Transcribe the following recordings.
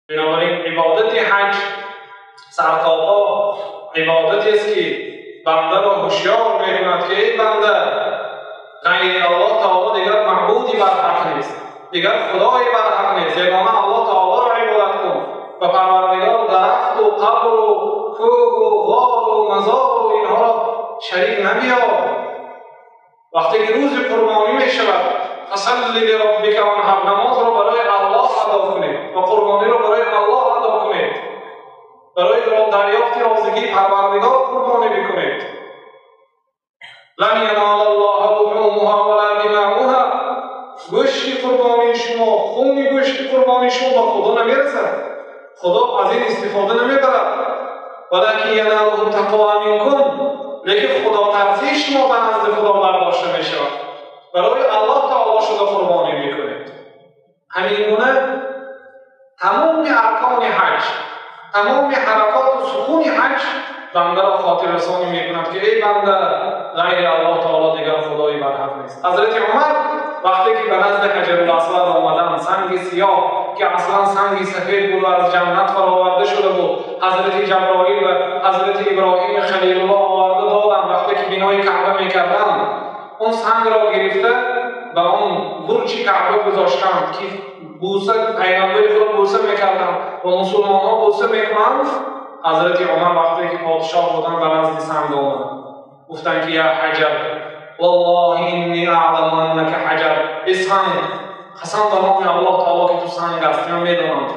بنابراین عبادت حج سرتاپا عبادتی است که بنده را هوشیار می‌کند که ای بنده، غیر الله تعالی دیگر معبودی بر حق نیست، دیگر خدایی بر حق نیست، یگانه الله تعالی را عبادت کن و پروردگار درخت و قبر و کوه و غار و مزار و اینها را شریک نبیار. وقتی که روز قربانی می شود فصل لربک وانحر، نماز را برای الله ادا کنید و قربانی را برای الله ادا کنید، برای دریافت رازگی پروردگار قربانی بکنید. لن ینال الله لحومها ولا دماؤها، گوشت قربانی شما، خون گوشت قربانی شما به خدا نمیرسد، خدا از این استفاده نمیبرد. ولکن یناله التقوا منکم، لیکن خدا ترسی شما به نزد خدا برداشته می شود، برای الله تعالی شده قربانی میکنید. همین گونه تمام ارکان حج، تمام حرکات و سکون حج بنده را خاطر رسانی میکند که ای بنده، غیر الله تعالی دیگر خدایی بر حق نیست. حضرت عمر وقتی که به نزد حجر الاسود آمدند، سنگ سیاه که اصلا سنگ سفید بود و از جنت برآورده شده بود، حضرت جبرائیل و حضرت ابراهیم خلیل الله آورده دادند. وقتی که بنای کعبه میکردند، اون سنگ را گرفته و اون برج کعبه گذاشتند که بوسه پیغمبر خدا بوسه میکردند و مسلمان ها بوسه میکنند. حضرت عمر وقتی که پادشاه بودند به نزد سنگ آمدند، گفتند که یا حجر والله انی اعلم انک حجر، ای سنگ قسم به نام الله تعالی که تو سنگ هستی، من میدانم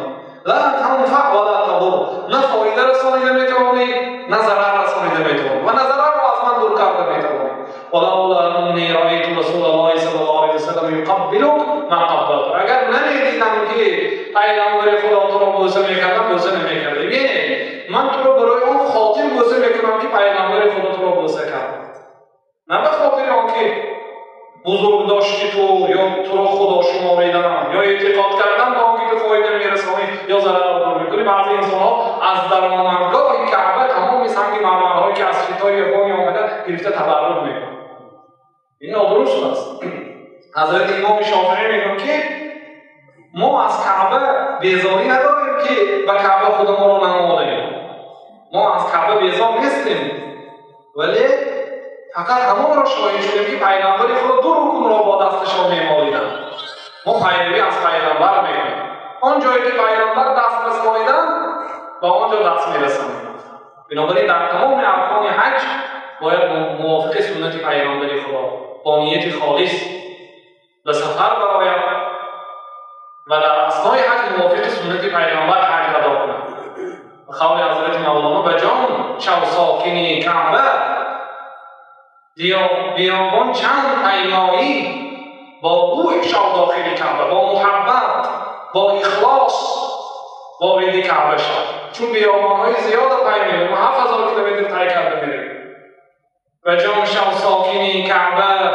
لا تنفع ولا تضر، نه فایده رسانیده میتوانی نه ضرر رسانیده میتوانی و نه ضرر را از من دور کرده میتوانی. ولولا انی رأیت رسول الله صلی الله علیه وسلم یقبلک ما قبلت، اگر نمیدیدم که پیغمبر خدا تو را بوسه میکردم بوسه نمیکردم. یعنی من تو را برای اون خاطر بوسه میکنم که پیغمبر خدا تو را بوسه کرد، نه به خاطر آنکه بزرگ داشتی تو یا تو را خدا شماریدن یا اعتقاد کردن به آنکه تو فایده میرسانی یا ضرر دور میکنی. بعضی انسان‌ها از درآمدگاه کعبه تمام سنگ مرمرهایی که از خطای یابانی آمده گرفته تبرک میکنن. این نادرست است. حضرت امام شافعی میگن که ما از کعبه بیزاری نداریم که به کعبه خود ما را نمالیم، ما از کعبه بیزار نیستیم، ولی فقط همون را شاهد شدیم که پیغمبر خدا دو رکن را با دستشان میمالیدند. ما پیروی از پیغمبر میکنیم، آن جایی که پیغمبر دست رسانیدند به آنجا دست میرسانیم. بنابراین در تمام ارکان حج باید موافق سنت پیغمبر خدا با نیت خالص به سفر براید و در اثنای حج موافق سنت پیغمبر حج ادا کند. قول حضرت مولانا بجان شو ساکنی کعبه، بیابان چند پیمایی، با روح شو داخل کعبه، با محبت با اخلاص وارد کعبه شد، چون بیابان‌های زیاد پی می‌ریم، 7000 کیلومتر طی کرده می‌ریم. و جان شو ساکنی کعبه،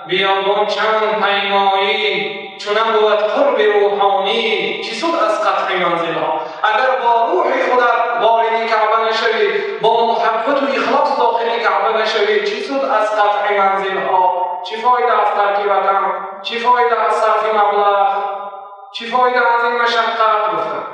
بیابان چند پیمایی، چنان بود قرب روحانی، چی سود از قطع منزل‌ها. اگر با روح خودت وارد کعبه نشوی، با محبت و اخلاص داخل کعبه نشوی، چی سود از قطع منزل‌ها؟ چی فایده از ترک وطن؟ چی فایده از صرف مبلغ؟ چی فایده از این مشقت؟ گفتم